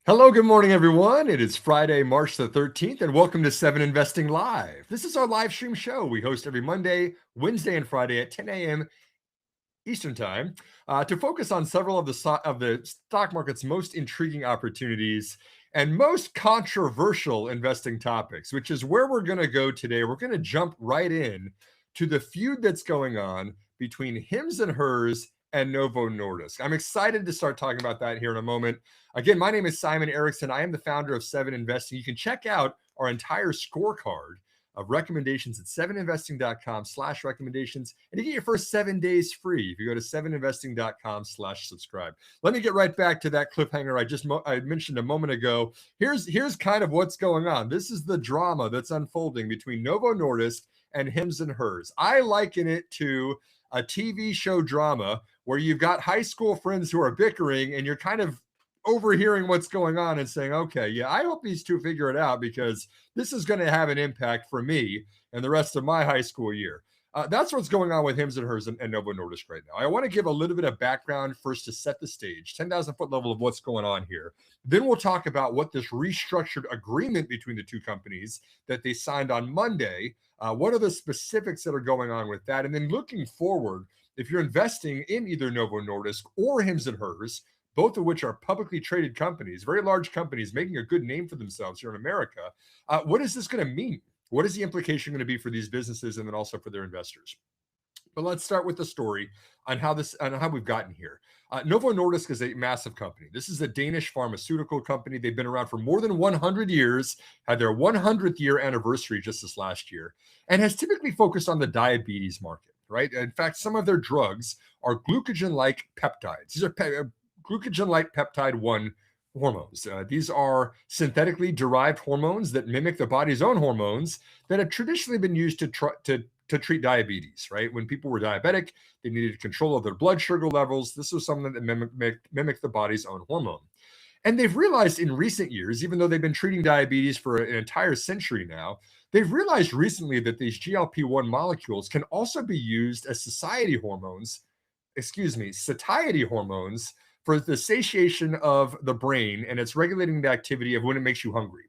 Hello, good morning, everyone. It is Friday, March the 13th, and welcome to 7 Investing Live. This is our live stream show we host every Monday, Wednesday, and Friday at 10 a.m. Eastern Time to focus on several of the stock market's most intriguing opportunities and most controversial investing topics, which is where we're going to go today. We're going to jump right in to the feud that's going on between Hims and Hers and Novo Nordisk. I'm excited to start talking about that here in a moment. Again, my name is Simon Erickson. I am the founder of 7 Investing. You can check out our entire scorecard of recommendations at 7investing.com/recommendations. And you get your first 7 days free if you go to 7investing.com/subscribe. Let me get right back to that cliffhanger I mentioned a moment ago. Here's kind of what's going on. This is the drama that's unfolding between Novo Nordisk and Hims and Hers. I liken it to a TV show drama where you've got high school friends who are bickering and you're kind of overhearing what's going on and saying, okay, yeah, I hope these two figure it out because this is going to have an impact for me and the rest of my high school year. That's what's going on with Hims and Hers and Novo Nordisk right now. I want to give a little bit of background first to set the stage, 10,000 foot level of what's going on here. Then we'll talk about what this restructured agreement between the two companies that they signed on Monday, what are the specifics that are going on with that? And then looking forward, if you're investing in either Novo Nordisk or Hims and Hers, both of which are publicly traded companies, very large companies making a good name for themselves here in America. What is this going to mean? What is the implication going to be for these businesses and then also for their investors? But let's start with the story on how we've gotten here. Novo Nordisk is a massive company. This is a Danish pharmaceutical company. They've been around for more than 100 years, had their 100th year anniversary just this last year, and has typically focused on the diabetes market, right? In fact, some of their drugs are glucagon-like peptides. These are glucagon-like peptide 1 hormones. These are synthetically derived hormones that mimic the body's own hormones that have traditionally been used to treat diabetes, right? When people were diabetic, they needed control of their blood sugar levels. This was something that mimicked the body's own hormone. And they've realized in recent years, even though they've been treating diabetes for an entire century now, they've realized recently that these GLP-1 molecules can also be used as satiety hormones for the satiation of the brain, and it's regulating the activity of when it makes you hungry.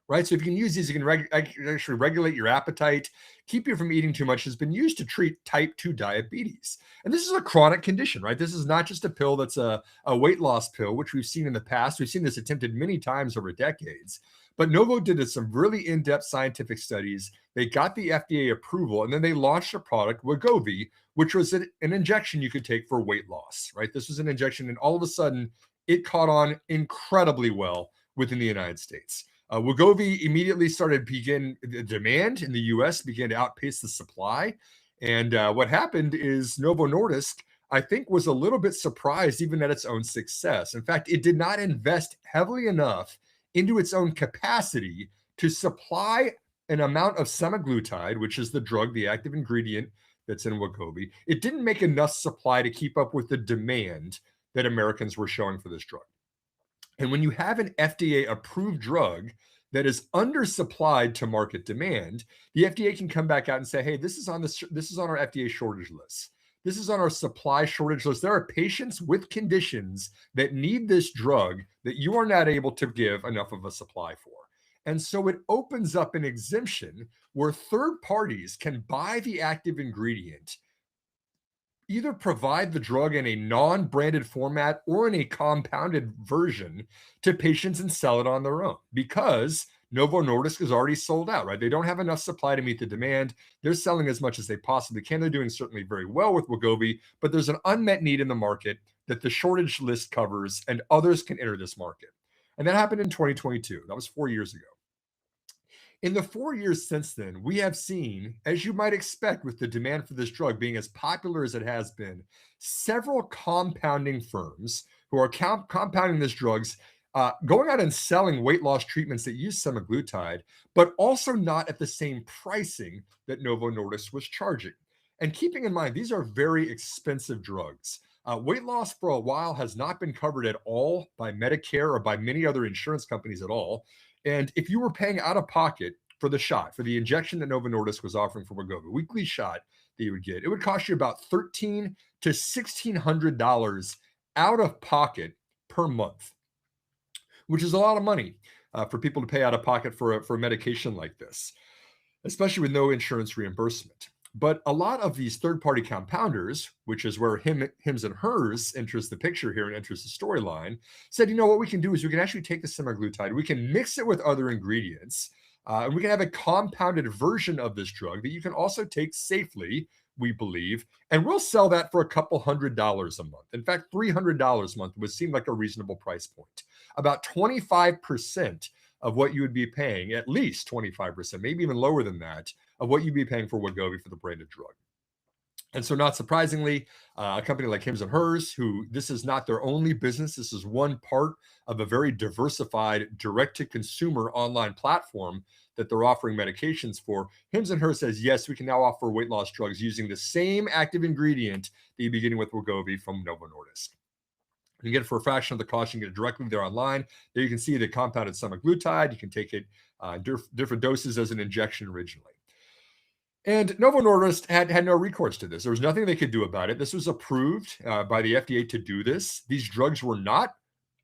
Right? So if you can use these, you can actually regulate your appetite, keep you from eating too much. Has been used to treat type 2 diabetes. And this is a chronic condition, right? This is not just a pill that's a weight loss pill, which we've seen in the past. We've seen this attempted many times over decades. But Novo did some really in-depth scientific studies. They got the FDA approval, and then they launched a product, Wegovy, which was an injection you could take for weight loss, right? This was an injection, and all of a sudden, it caught on incredibly well within the United States. Wegovy immediately the demand in the US began to outpace the supply. And what happened is Novo Nordisk, I think, was a little bit surprised even at its own success. In fact, it did not invest heavily enough into its own capacity to supply an amount of semaglutide, which is the drug, the active ingredient that's in Wegovy. It didn't make enough supply to keep up with the demand that Americans were showing for this drug. And when you have an FDA-approved drug that is undersupplied to market demand, the FDA can come back out and say, "Hey, this is on our FDA shortage list. This is on our supply shortage list. There are patients with conditions that need this drug that you are not able to give enough of a supply for." And so it opens up an exemption where third parties can buy the active ingredient, either provide the drug in a non-branded format or in a compounded version to patients and sell it on their own, because Novo Nordisk is already sold out, right? They don't have enough supply to meet the demand. They're selling as much as they possibly can. They're doing certainly very well with Wegovy, but there's an unmet need in the market that the shortage list covers, and others can enter this market. And that happened in 2022. That was 4 years ago. In the 4 years since then, we have seen, as you might expect with the demand for this drug being as popular as it has been, several compounding firms who are compounding these drugs, going out and selling weight loss treatments that use semaglutide, but also not at the same pricing that Novo Nordisk was charging. And keeping in mind, these are very expensive drugs. Weight loss for a while has not been covered at all by Medicare or by many other insurance companies at all. And if you were paying out of pocket for the shot, for the injection that Novo Nordisk was offering for Wegovy, weekly shot that you would get, it would cost you about $1,300 to $1,600 out of pocket per month. which is a lot of money for people to pay out of pocket for a medication like this, especially with no insurance reimbursement. But a lot of these third-party compounders, which is where Hims and Hers enters the picture here and enters the storyline, said, you know, what we can do is we can actually take the semaglutide, we can mix it with other ingredients, and we can have a compounded version of this drug that you can also take safely, we believe, and we'll sell that for a couple $100 a month. In fact, $300 a month would seem like a reasonable price point. About 25% of what you would be paying, at least 25%, maybe even lower than that, of what you'd be paying for Wegovy for the branded drug. And so, not surprisingly, a company like Hims and Hers, who this is not their only business, this is one part of a very diversified direct-to-consumer online platform that they're offering medications for. Hims and Hers says, yes, we can now offer weight loss drugs using the same active ingredient that you'd be getting with Wegovy from Novo Nordisk. You get it for a fraction of the cost. You can get it directly there online. There you can see the compounded semaglutide. You can take it different doses as an injection originally. And Novo Nordisk had no recourse to this. There was nothing they could do about it. This was approved by the FDA to do this. These drugs were not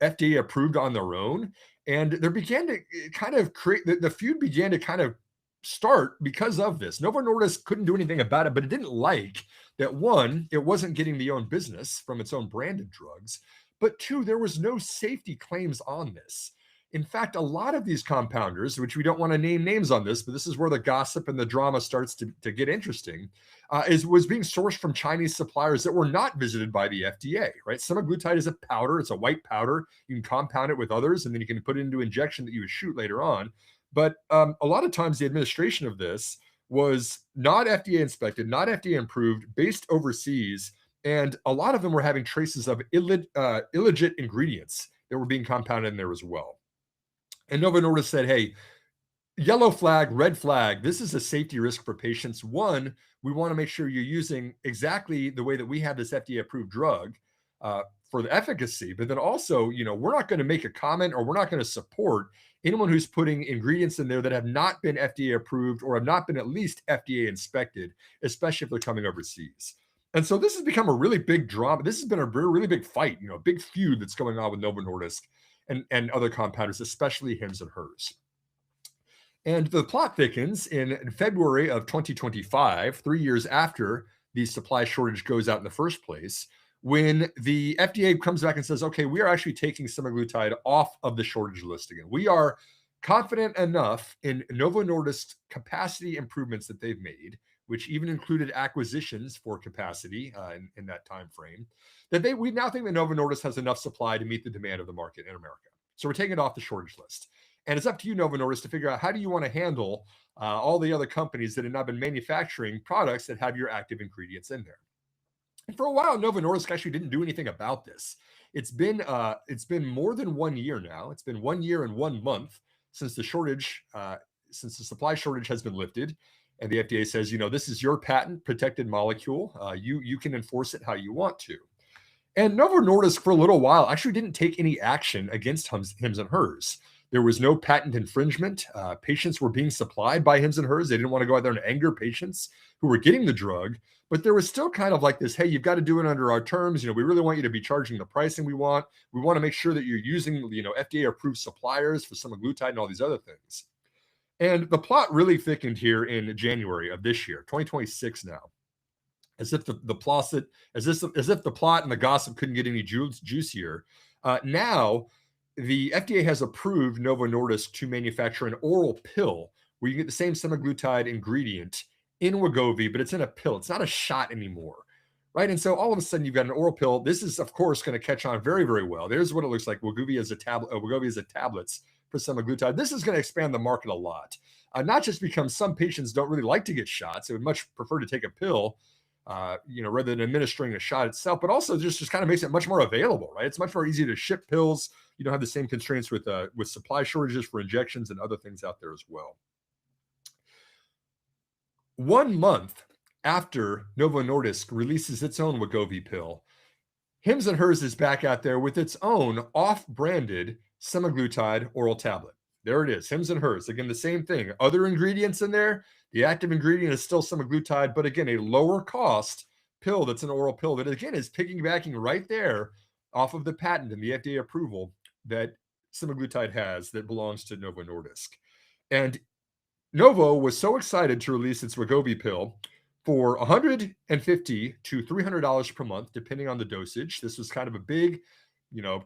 FDA approved on their own. And there began to kind of create, the feud began to kind of start because of this. Novo Nordisk couldn't do anything about it, but it didn't like that, one, it wasn't getting the own business from its own branded drugs, but two, there was no safety claims on this. In fact, a lot of these compounders, which we don't want to name names on this, but this is where the gossip and the drama starts to get interesting, was being sourced from Chinese suppliers that were not visited by the FDA, right? Semaglutide is a powder. It's a white powder. You can compound it with others, and then you can put it into injection that you would shoot later on. But a lot of times the administration of this was not FDA inspected, not FDA approved, based overseas, and a lot of them were having traces of illegit ingredients that were being compounded in there as well. And Novo Nordisk said, hey, yellow flag, red flag, this is a safety risk for patients. One, we want to make sure you're using exactly the way that we have this FDA-approved drug for the efficacy. But then also, you know, we're not going to make a comment or we're not going to support anyone who's putting ingredients in there that have not been FDA-approved or have not been at least FDA inspected, especially if they're coming overseas. And so this has become a really big drama. This has been a really big fight, you know, a big feud that's going on with Novo Nordisk and other compounders, especially Hims and Hers. And the plot thickens in February of 2025, 3 years after the supply shortage goes out in the first place, when the FDA comes back and says, okay, we are actually taking semaglutide off of the shortage list again. We are confident enough in Novo Nordisk's capacity improvements that they've made, which even included acquisitions for capacity in that time frame, that we now think that Novo Nordisk has enough supply to meet the demand of the market in America. So we're taking it off the shortage list. And it's up to you, Novo Nordisk, to figure out how do you want to handle all the other companies that have now been manufacturing products that have your active ingredients in there. And for a while, Novo Nordisk actually didn't do anything about this. It's been more than 1 year now. It's been 1 year and 1 month since the supply shortage has been lifted. And the FDA says, you know, this is your patent protected molecule. You can enforce it how you want to. And Novo Nordisk for a little while actually didn't take any action against Hims and Hers. There was no patent infringement. Patients were being supplied by Hims and Hers. They didn't want to go out there and anger patients who were getting the drug, but there was still kind of like this, hey, you've got to do it under our terms. You know, we really want you to be charging the pricing we want. We want to make sure that you're using, you know, FDA approved suppliers for semaglutide and all these other things. And the plot really thickened here in January of this year, 2026 now. As if the plot and the gossip couldn't get any juicier. Now, the FDA has approved Novo Nordisk to manufacture an oral pill where you get the same semaglutide ingredient in Wegovy, but it's in a pill. It's not a shot anymore, right? And so all of a sudden, you've got an oral pill. This is, of course, going to catch on very, very well. There's what it looks like. Wegovy is a tablets for semaglutide. This is going to expand the market a lot, not just because some patients don't really like to get shots. They would much prefer to take a pill, rather than administering a shot itself, but also just kind of makes it much more available, right? It's much more easy to ship pills. You don't have the same constraints with supply shortages for injections and other things out there as well. 1 month after Novo Nordisk releases its own Wegovy pill, Hims and Hers is back out there with its own off-branded semaglutide oral tablet. There it is, Hims and Hers. Again, the same thing. Other ingredients in there. The active ingredient is still semaglutide, but again, a lower cost pill that's an oral pill that, again, is piggybacking right there off of the patent and the FDA approval that semaglutide has that belongs to Novo Nordisk. And Novo was so excited to release its Wegovy pill for $150 to $300 per month, depending on the dosage. This was kind of a big, you know,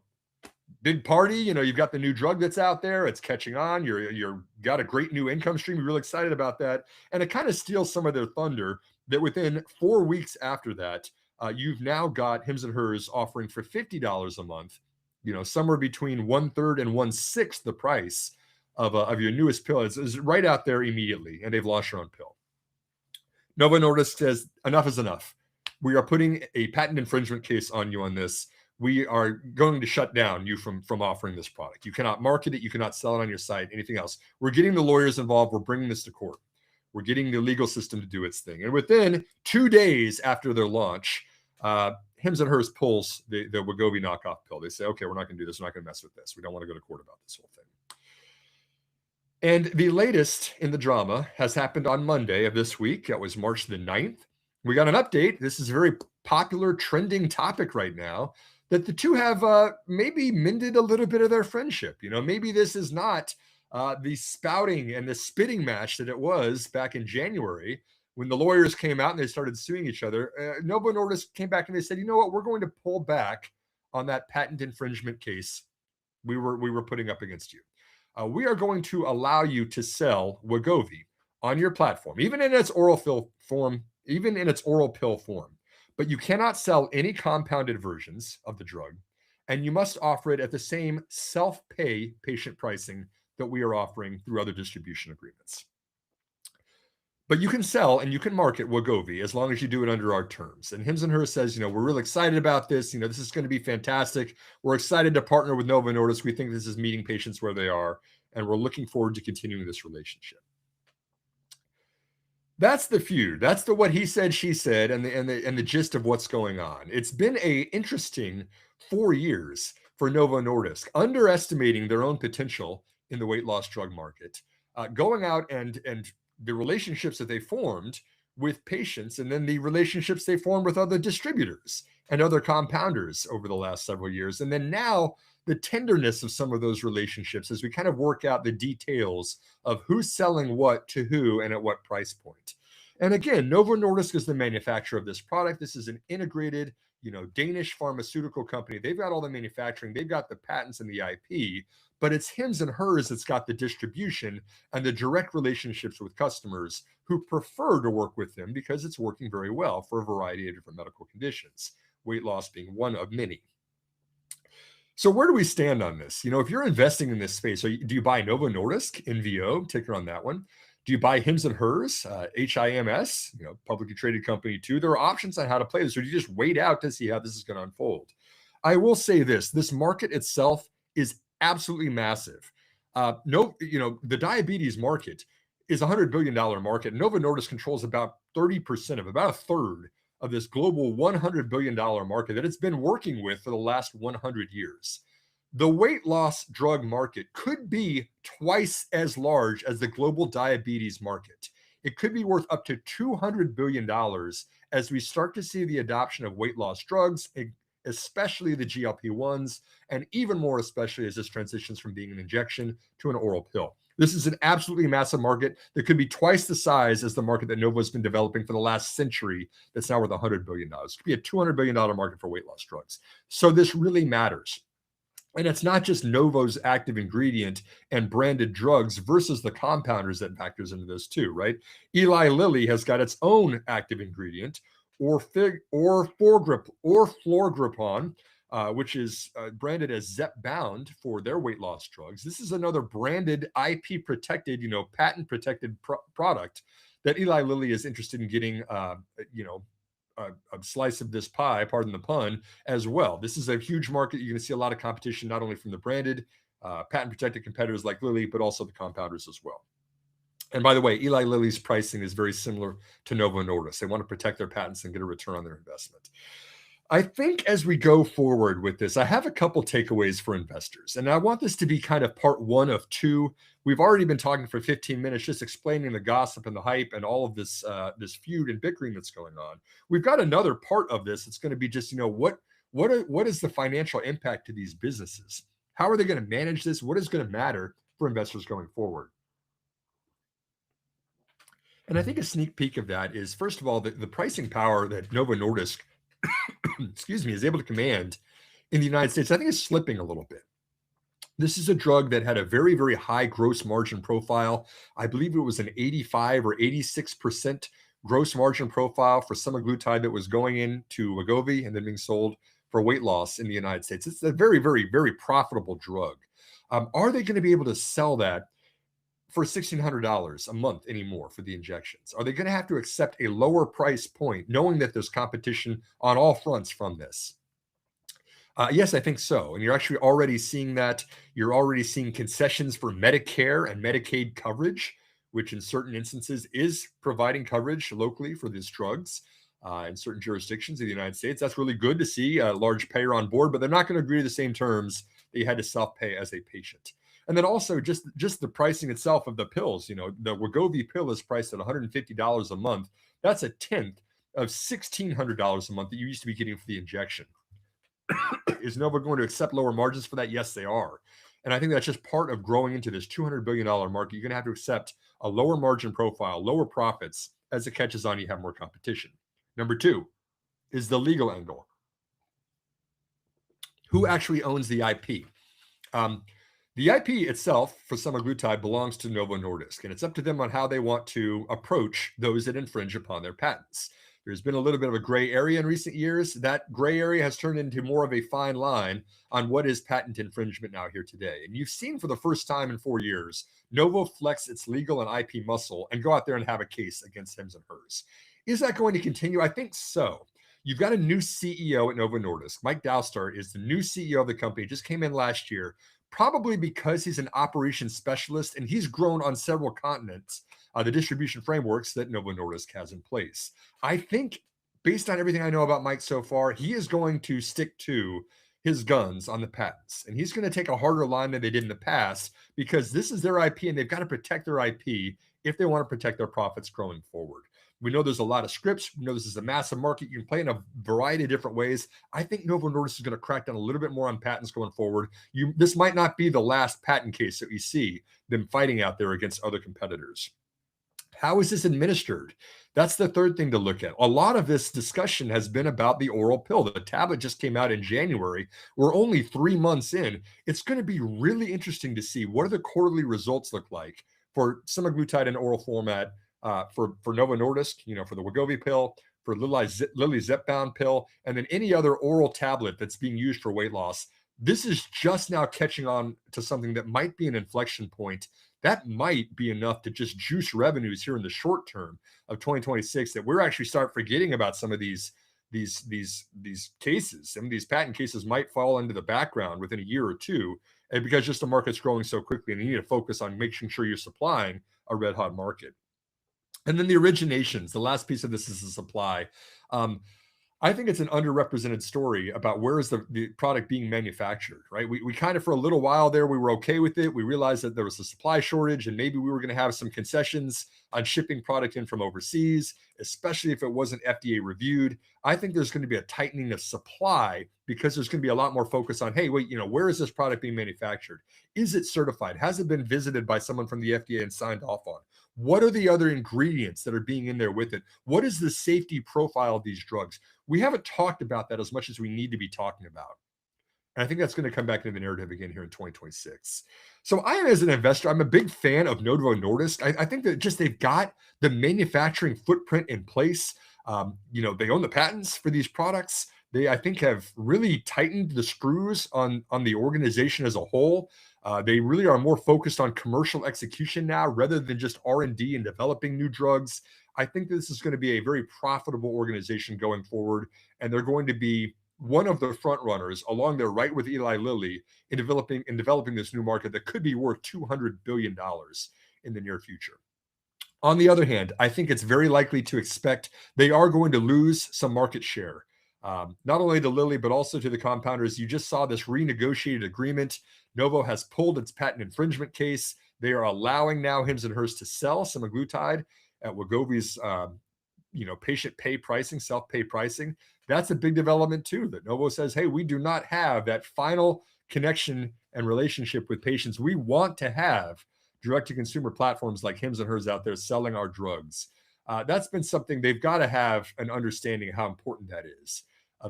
big party. You've got the new drug that's out there. It's catching on. You're got a great new income stream. You're really excited about that. And it kind of steals some of their thunder that within 4 weeks after that, you've now got Hims and Hers offering for $50 a month, somewhere between 1/3 and 1/6 the price of your newest pill. It's right out there immediately, and they've launched their own pill. Novo Nordisk says enough is enough. We are putting a patent infringement case on you on this. We are going to shut down you from offering this product. You cannot market it. You cannot sell it on your site, anything else. We're getting the lawyers involved. We're bringing this to court. We're getting the legal system to do its thing. And within 2 days after their launch, Hims and Hers pulls the Wegovy knockoff pill. They say, okay, we're not going to do this. We're not going to mess with this. We don't want to go to court about this whole thing. And the latest in the drama has happened on Monday of this week. That was March the 9th. We got an update. This is a very popular, trending topic right now, that the two have maybe mended a little bit of their friendship. Maybe this is not the spouting and the spitting match that it was back in January when the lawyers came out and they started suing each other. Novo Nordisk came back and they said, you know what, we're going to pull back on that patent infringement case we were putting up against you. We are going to allow you to sell Wegovy on your platform, even in its oral pill form, but you cannot sell any compounded versions of the drug, and you must offer it at the same self-pay patient pricing that we are offering through other distribution agreements. But you can sell and you can market Wegovy as long as you do it under our terms. And Hims and Hers says, we're really excited about this. This is going to be fantastic. We're excited to partner with Novo Nordisk. We think this is meeting patients where they are, and we're looking forward to continuing this relationship. That's the feud. That's the what he said, she said, and the gist of what's going on. It's been a interesting 4 years for Novo Nordisk, underestimating their own potential in the weight loss drug market, going out and the relationships that they formed with patients, and then the relationships they formed with other distributors and other compounders over the last several years. And then now the tenderness of some of those relationships as we kind of work out the details of who's selling what to who and at what price point. And again, Novo Nordisk is the manufacturer of this product. This is an integrated, Danish pharmaceutical company. They've got all the manufacturing, they've got the patents and the IP, but it's Hims and Hers that's got the distribution and the direct relationships with customers who prefer to work with them because it's working very well for a variety of different medical conditions, weight loss being one of many. So where do we stand on this? If you're investing in this space, do you buy Novo Nordisk, NVO, ticker on that one? Do you buy Hims and Hers, HIMS, publicly traded company too? There are options on how to play this, or do you just wait out to see how this is going to unfold? I will say this market itself is absolutely massive. The diabetes market is a $100 billion market. Novo Nordisk controls about 30% of, about a third of this global $100 billion market that it's been working with for the last 100 years. The weight loss drug market could be twice as large as the global diabetes market. It could be worth up to $200 billion as we start to see the adoption of weight loss drugs, especially the GLP-1s, and even more especially as this transitions from being an injection to an oral pill. This is an absolutely massive market that could be twice the size as the market that Novo has been developing for the last century that's now worth $100 billion. It could be a $200 billion market for weight loss drugs. So this really matters. And it's not just Novo's active ingredient and branded drugs versus the compounders that factors into this too, right? Eli Lilly has got its own active ingredient, or Florgripon, which is branded as Zepbound for their weight loss drugs. This is another branded, IP protected, patent protected product that Eli Lilly is interested in getting, a slice of this pie, pardon the pun, as well. This is a huge market. You're going to see a lot of competition, not only from the branded, patent protected competitors like Lilly, but also the compounders as well. And by the way, Eli Lilly's pricing is very similar to Novo Nordisk. They want to protect their patents and get a return on their investment. I think as we go forward with this, I have a couple takeaways for investors, and I want this to be kind of part one of two. We've already been talking for 15 minutes, just explaining the gossip and the hype and all of this this feud and bickering that's going on. We've got another part of this. It's going to be just, what is the financial impact to these businesses? How are they going to manage this? What is going to matter for investors going forward? And I think a sneak peek of that is, first of all, the pricing power that Novo Nordisk, excuse me, is able to command in the United States, I think is slipping a little bit. This is a drug that had a very, very high gross margin profile. I believe it was an 85 or 86% gross margin profile for semaglutide that was going into Wegovy and then being sold for weight loss in the United States. It's a very, very, very profitable drug. Are they going to be able to sell that for $1,600 a month anymore for the injections? Are they going to have to accept a lower price point, knowing that there's competition on all fronts from this? Yes, I think so. And you're actually already seeing that. You're already seeing concessions for Medicare and Medicaid coverage, which in certain instances is providing coverage locally for these drugs in certain jurisdictions of the United States. That's really good to see a large payer on board, but they're not going to agree to the same terms that you had to self-pay as a patient. And then also just the pricing itself of the pills. You know, the Wegovy pill is priced at $150 a month. That's a tenth of $1,600 a month that you used to be getting for the injection. Is Novo going to accept lower margins for that? Yes, they are. And I think that's just part of growing into this $200 billion market. You're going to have to accept a lower margin profile, lower profits. As it catches on, you have more competition. Number two is the legal angle. Who actually owns the IP? The IP itself for semaglutide belongs to Novo Nordisk, and it's up to them on how they want to approach those that infringe upon their patents. There's been a little bit of a gray area in recent years. That gray area has turned into more of a fine line on what is patent infringement now here today. And you've seen for the first time in 4 years, Novo flex its legal and IP muscle and go out there and have a case against Hims and Hers. Is that going to continue? I think so. You've got a new CEO at Novo Nordisk. Mike Dowstar is the new CEO of the company, just came in last year, probably because he's an operations specialist and he's grown on several continents, the distribution frameworks that Novo Nordisk has in place. I think, based on everything I know about Mike so far, he is going to stick to his guns on the patents. And he's going to take a harder line than they did in the past because this is their IP and they've got to protect their IP if they want to protect their profits growing forward. We know there's a lot of scripts. We know this is a massive market. You can play in a variety of different ways. I think Novo Nordisk is going to crack down a little bit more on patents going forward. This might not be the last patent case that we see them fighting out there against other competitors. How is this administered? That's the third thing to look at. A lot of this discussion has been about the oral pill. The tablet just came out in January. We're only 3 months in. It's going to be really interesting to see what do the quarterly results look like for semaglutide in oral format, for Novo Nordisk, for the Wegovy pill, for Lilly's Zepbound pill, and then any other oral tablet that's being used for weight loss. This is just now catching on to something that might be an inflection point. That might be enough to just juice revenues here in the short term of 2026, that we're actually start forgetting about some of these cases. Some of these patent cases might fall into the background within a year or two, and because just the market's growing so quickly and you need to focus on making sure you're supplying a red hot market. And then the originations, the last piece of this is the supply. I think it's an underrepresented story about where is the product being manufactured, right? We kind of, for a little while there, we were okay with it. We realized that there was a supply shortage and maybe we were going to have some concessions on shipping product in from overseas, especially if it wasn't FDA reviewed. I think there's going to be a tightening of supply because there's going to be a lot more focus on, hey, wait, where is this product being manufactured? Is it certified? Has it been visited by someone from the FDA and signed off on? What are the other ingredients that are being in there with it? What is the safety profile of these drugs? We haven't talked about that as much as we need to be talking about. And I think that's going to come back into the narrative again here in 2026. So I am, as an investor, I'm a big fan of Novo Nordisk. I think that just they've got the manufacturing footprint in place. They own the patents for these products. They, I think, have really tightened the screws on the organization as a whole. They really are more focused on commercial execution now rather than just R&D and developing new drugs. I think this is going to be a very profitable organization going forward, and they're going to be one of the front runners along there right with Eli Lilly in developing this new market that could be worth $200 billion in the near future. On the other hand, I think it's very likely to expect they are going to lose some market share, not only to Lilly, but also to the compounders. You just saw this renegotiated agreement. Novo has pulled its patent infringement case. They are allowing now Hims and Hers to sell semaglutide at Wegovy's, patient pay pricing, self-pay pricing. That's a big development too, that Novo says, hey, we do not have that final connection and relationship with patients, we want to have direct-to-consumer platforms like Hims and Hers out there selling our drugs. That's been something they've got to have an understanding of how important that is.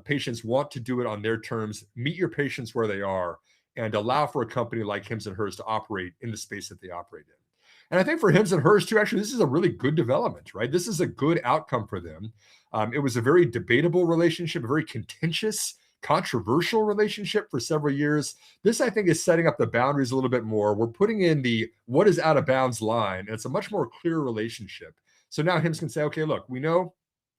Patients want to do it on their terms. Meet your patients where they are and allow for a company like Hims and Hers to operate in the space that they operate in. And I think for Hims and Hers too, actually, this is a really good development, right? This is a good outcome for them. It was a very debatable relationship, a very contentious, controversial relationship for several years. This, I think, is setting up the boundaries a little bit more. We're putting in the what is out of bounds line, and it's a much more clear relationship. So now Hims can say, okay, look, we know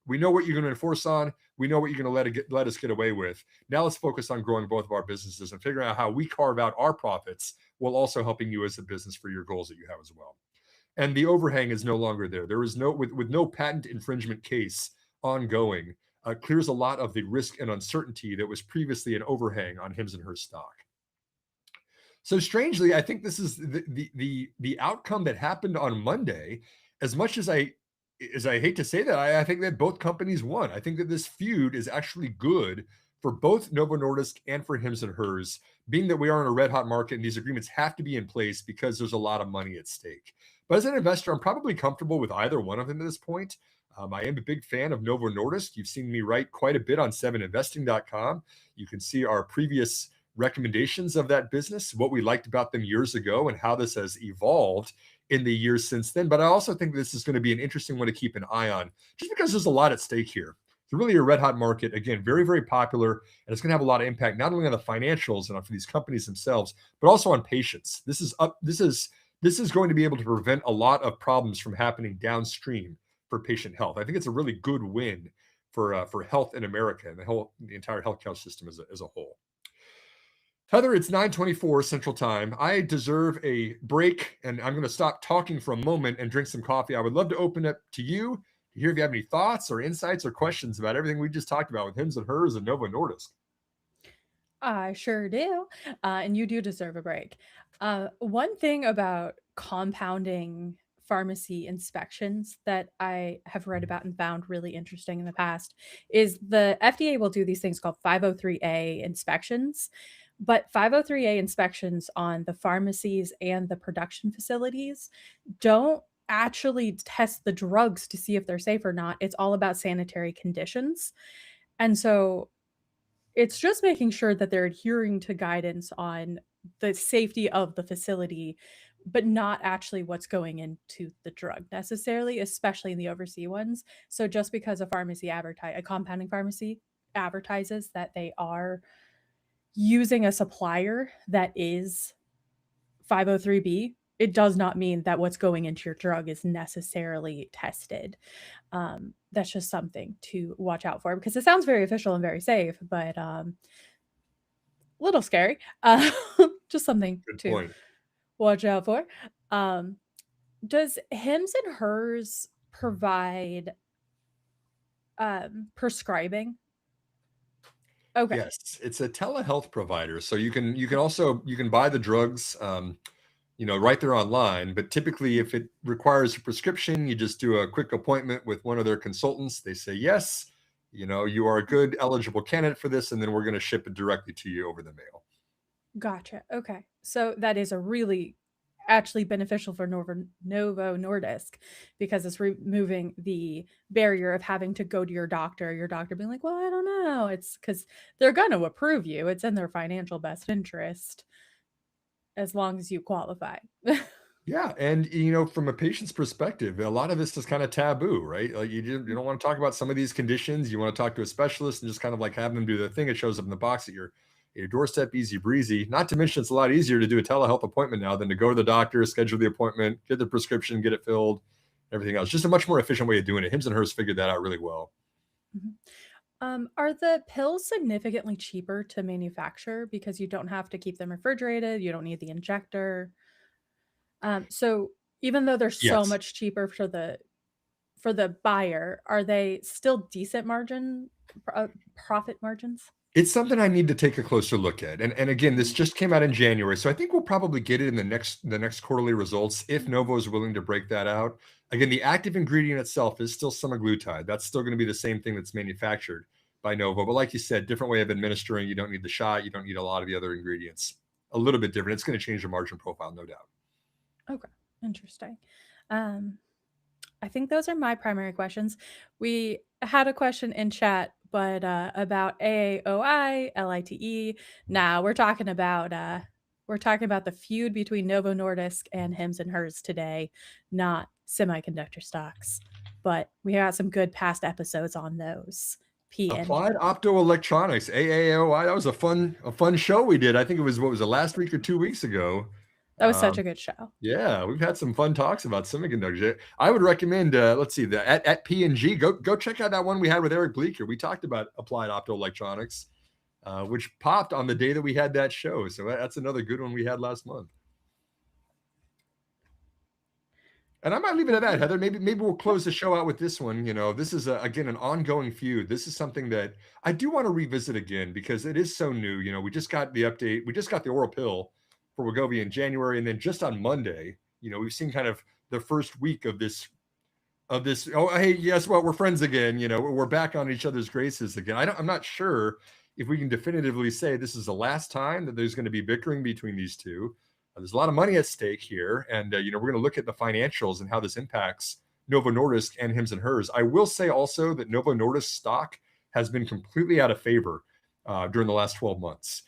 what you're going to enforce on. We know what you're going to let us get away with. Now let's focus on growing both of our businesses and figuring out how we carve out our profits while also helping you as a business for your goals that you have as well. And the overhang is no longer there. There is no, with no patent infringement case ongoing, clears a lot of the risk and uncertainty that was previously an overhang on Hims and Hers stock. So strangely, I think this is the outcome that happened on Monday. As much as I hate to say that, I think that both companies won. I think that this feud is actually good for both Novo Nordisk and for Hims and Hers, being that we are in a red hot market and these agreements have to be in place because there's a lot of money at stake. But as an investor, I'm probably comfortable with either one of them at this point. I am a big fan of Novo Nordisk. You've seen me write quite a bit on 7investing.com. You can see our previous recommendations of that business, what we liked about them years ago, and how this has evolved in the years since then. But I also think this is going to be an interesting one to keep an eye on, just because there's a lot at stake here. It's really a red hot market. Again, very, very popular, and it's going to have a lot of impact, not only on the financials and for these companies themselves, but also on patients. This is going to be able to prevent a lot of problems from happening downstream for patient health. I think it's a really good win for health in America and the entire healthcare system as a whole. Heather, it's 9:24 Central Time. I deserve a break, and I'm going to stop talking for a moment and drink some coffee. I would love to open up to you to hear if you have any thoughts or insights or questions about everything we just talked about with Hims and Hers and Novo Nordisk. I sure do. And you do deserve a break. One thing about compounding pharmacy inspections that I have read about and found really interesting in the past is the FDA will do these things called 503A inspections. But 503A inspections on the pharmacies and the production facilities don't actually test the drugs to see if they're safe or not. It's all about sanitary conditions. And so it's just making sure that they're adhering to guidance on the safety of the facility, but not actually what's going into the drug necessarily, especially in the overseas ones. So just because a compounding pharmacy advertises that they are using a supplier that is 503B, it does not mean that what's going into your drug is necessarily tested. That's just something to watch out for because it sounds very official and very safe, but a little scary. Just something Good to point. watch out for. Does Hims and Hers provide prescribing? Okay. Yes, it's a telehealth provider, so you can also buy the drugs, right there online. But typically, if it requires a prescription, you just do a quick appointment with one of their consultants. They say yes, you are a good eligible candidate for this, and then we're going to ship it directly to you over the mail. Gotcha. Okay. So that is a really actually beneficial for Novo Nordisk because it's removing the barrier of having to go to your doctor being like, well, I don't know. It's because they're going to approve you. It's in their financial best interest as long as you qualify. Yeah, and from a patient's perspective, a lot of this is kind of taboo, right? Like you don't want to talk about some of these conditions. You want to talk to a specialist and just kind of like have them do the thing. It shows up in the box at your doorstep, easy breezy. Not to mention, it's a lot easier to do a telehealth appointment now than to go to the doctor, schedule the appointment, get the prescription, get it filled, everything else. Just a much more efficient way of doing it. Hims and Hers figured that out really well. Mhm. Are the pills significantly cheaper to manufacture because you don't have to keep them refrigerated? You don't need the injector. So even though they're so Yes. much cheaper for the buyer, are they still decent profit margins? It's something I need to take a closer look at. And again, this Mhm. just came out in January. So I think we'll probably get it in the next quarterly results if Novo is willing to break that out. Again, the active ingredient itself is still semaglutide. That's still going to be the same thing that's manufactured by Novo. But like you said, different way of administering. You don't need the shot. You don't need a lot of the other ingredients. a little bit different. It's going to change the margin profile, no doubt. Okay, interesting. Um, I think those are my primary questions. We had a question in chat, but about AAOI, LITE. Now we're talking about the feud between Novo Nordisk and Hims and Hers today, not semiconductor stocks. But we got some good past episodes on those. P and Applied G. Optoelectronics, AAOI. That was a fun show we did. I think it was, what was it, last week or 2 weeks ago? That was such a good show. Yeah, we've had some fun talks about semiconductors. I would recommend, let's see, at P&G, go check out that one we had with Eric Bleeker. We talked about applied optoelectronics, which popped on the day that we had that show. So that's another good one we had last month. And I might leave it at that, Heather. Maybe we'll close the show out with this one. This is again an ongoing feud. This is something that I do want to revisit again because it is so new. We just got the update. We just got the oral pill for Wegovy in January, and then just on Monday, we've seen kind of the first week of this. Oh, hey, guess what? We're friends again. We're back on each other's graces again. I'm not sure if we can definitively say this is the last time that there's going to be bickering between these two. There's a lot of money at stake here, and we're going to look at the financials and how this impacts Novo Nordisk and Hims and Hers. I will say also that Novo Nordisk stock has been completely out of favor during the last 12 months.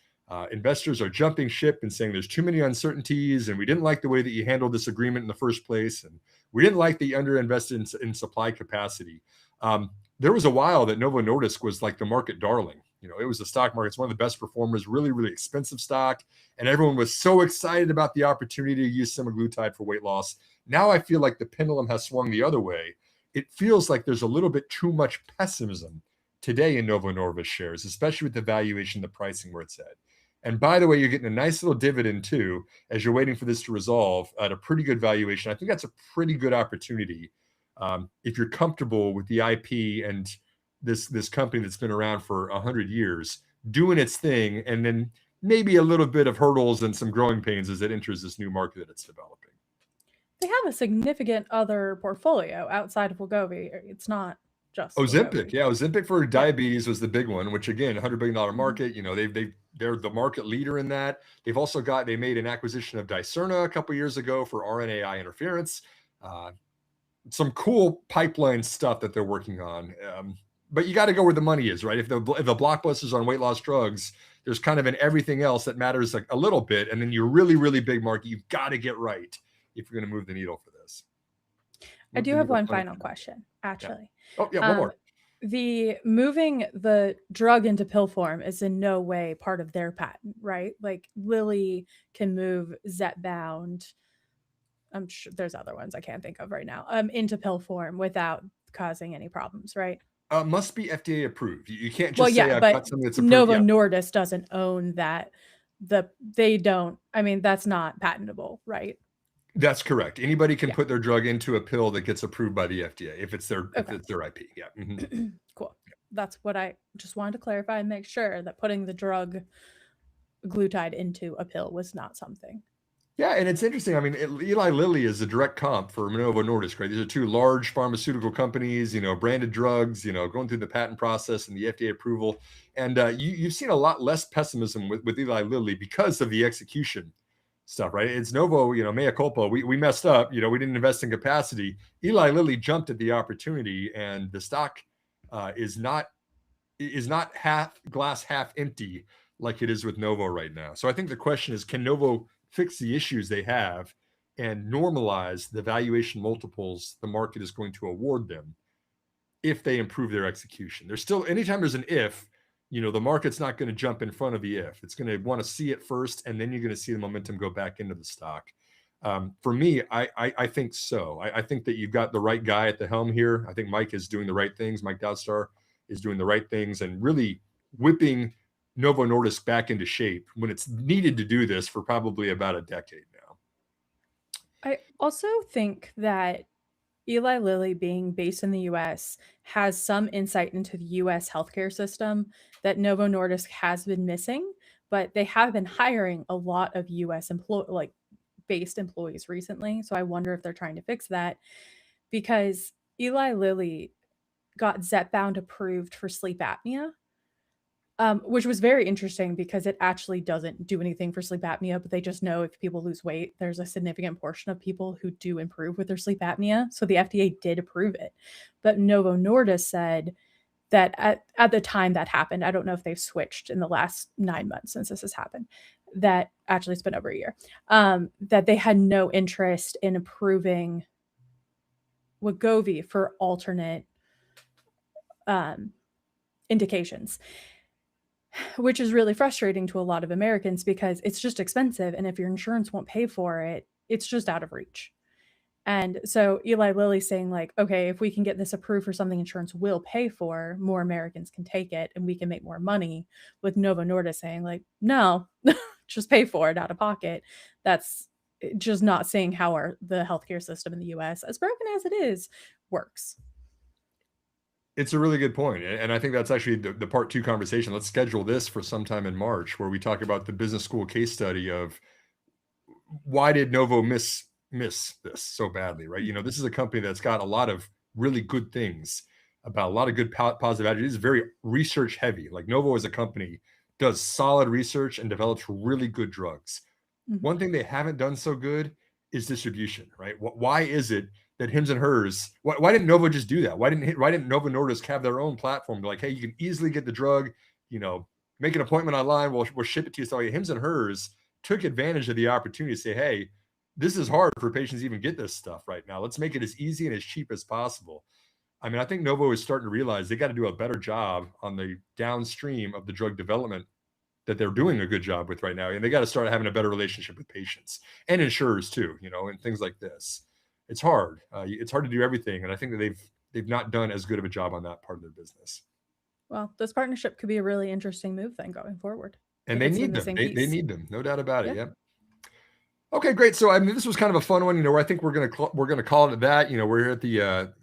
Investors are jumping ship and saying there's too many uncertainties, and we didn't like the way that you handled this agreement in the first place, and we didn't like that you underinvested in supply capacity. There was a while that Novo Nordisk was like the market darling. It was the stock market. It's one of the best performers, really, really expensive stock. And everyone was so excited about the opportunity to use semaglutide for weight loss. Now I feel like the pendulum has swung the other way. It feels like there's a little bit too much pessimism today in Novo Nordisk shares, especially with the valuation, the pricing where it's at. And by the way, you're getting a nice little dividend too, as you're waiting for this to resolve at a pretty good valuation. I think that's a pretty good opportunity if you're comfortable with the IP and this company that's been around for 100 years doing its thing, and then maybe a little bit of hurdles and some growing pains as it enters this new market that it's developing. They have a significant other portfolio outside of Wegovy. It's not just Ozempic, Wegovy. yeah, Ozempic for diabetes was the big one, which again, $100 billion market. They're the market leader in that. They made an acquisition of Dicerna a couple years ago for RNAi interference. Some cool pipeline stuff that they're working on. But you got to go where the money is, right? If the blockbusters on weight loss drugs, there's kind of an everything else that matters like a little bit, and then you're really, really big market. You've got to get right if you're going to move the needle for this. I do have one final question, actually. Yeah. Oh, yeah, one more. The moving the drug into pill form is in no way part of their patent, right? Like Lilly can move Zepbound. I'm sure there's other ones I can't think of right now. Into pill form without causing any problems, right? Must be FDA approved. You can't just Well, say yeah, I've got but something that's approved. Novo Yeah, Nordisk doesn't own that. They don't. I mean, that's not patentable, right? that's correct. Anybody can Yeah. put their drug into a pill that gets approved by the FDA if it's their Okay. IP. Yeah. Mhm. Cool. That's what I just wanted to clarify and make sure that putting the drug glutide into a pill was not something. Yeah, and it's interesting. I mean, Eli Lilly is a direct comp for Novo Nordisk, right? These are two large pharmaceutical companies, branded drugs, going through the patent process and the FDA approval. And you've seen a lot less pessimism with Eli Lilly because of the execution stuff, right? It's Novo, mea culpa. We messed up. We didn't invest in capacity. Eli Lilly jumped at the opportunity, and the stock is not half glass half empty like it is with Novo right now. So I think the question is, can Novo fix the issues they have and normalize the valuation multiples the market is going to award them if they improve their execution? There's still, anytime there's an if, the market's not going to jump in front of the if. It's going to want to see it first, and then you're going to see the momentum go back into the stock. For me, I think so. I think that you've got the right guy at the helm here. I think Mike is doing the right things. Mike Dowstar is doing the right things and really whipping Novo Nordisk back into shape when it's needed to do this for probably about a decade now. I also think that Eli Lilly, being based in the US, has some insight into the US healthcare system that Novo Nordisk has been missing, but they have been hiring a lot of US based employees recently. So I wonder if they're trying to fix that, because Eli Lilly got Zepbound approved for sleep apnea, Which was very interesting because it actually doesn't do anything for sleep apnea, but they just know if people lose weight, there's a significant portion of people who do improve with their sleep apnea. So the FDA did approve it. But Novo Nordisk said that at the time that happened, I don't know if they've switched in the last 9 months since this has happened, that actually it's been over a year, that they had no interest in approving Wegovy for alternate indications, which is really frustrating to a lot of Americans because it's just expensive. And if your insurance won't pay for it, it's just out of reach. And so Eli Lilly's saying, like, okay, if we can get this approved for something insurance will pay for, more Americans can take it and we can make more money. With Novo Nordisk saying, like, no, just pay for it out of pocket. That's just not seeing how the healthcare system in the US, as broken as it is, works. It's a really good point. And I think that's actually the part two conversation. Let's schedule this for sometime in March where we talk about the business school case study of why did Novo miss this so badly, right? This is a company that's got a lot of really good things about a lot of good positive attributes. It's very research heavy. Like Novo as a company does solid research and develops really good drugs. One thing they haven't done so good is distribution, right? Why is it that Hims and Hers, why didn't Novo just do that? Why didn't Novo Nordisk have their own platform? Like, hey, you can easily get the drug, make an appointment online, we'll ship it to you. So Hims and Hers took advantage of the opportunity to say, hey, this is hard for patients to even get this stuff right now. Let's make it as easy and as cheap as possible. I mean, I think Novo is starting to realize they got to do a better job on the downstream of the drug development that they're doing a good job with right now. And they got to start having a better relationship with patients and insurers too, and things like this. It's hard. It's hard to do everything. And I think that they've not done as good of a job on that part of their business. Well, this partnership could be a really interesting move then going forward. And they need them. They need them. No doubt about it. Yeah. Okay, great. So I mean, this was kind of a fun one. I think we're gonna call it that. We're here at the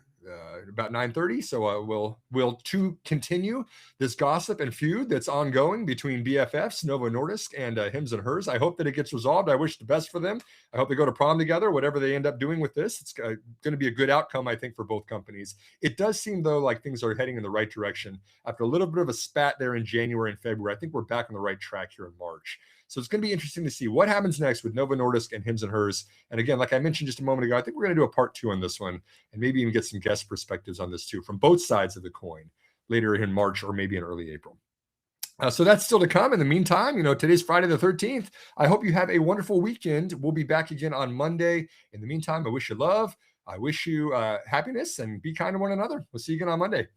about 9:30. So we'll continue this gossip and feud that's ongoing between BFFs, Novo Nordisk, and Hims and Hers. I hope that it gets resolved. I wish the best for them. I hope they go to prom together. Whatever they end up doing with this, it's going to be a good outcome, I think, for both companies. It does seem though like things are heading in the right direction after a little bit of a spat there in January and February. I think we're back on the right track here in March. So it's going to be interesting to see what happens next with Novo Nordisk and Hims and Hers. And again, like I mentioned just a moment ago, I think we're going to do a part two on this one and maybe even get some guest perspectives on this too from both sides of the coin later in March or maybe in early April. So that's still to come. In the meantime, today's Friday the 13th. I hope you have a wonderful weekend. We'll be back again on Monday. In the meantime, I wish you love. I wish you happiness and be kind to one another. We'll see you again on Monday.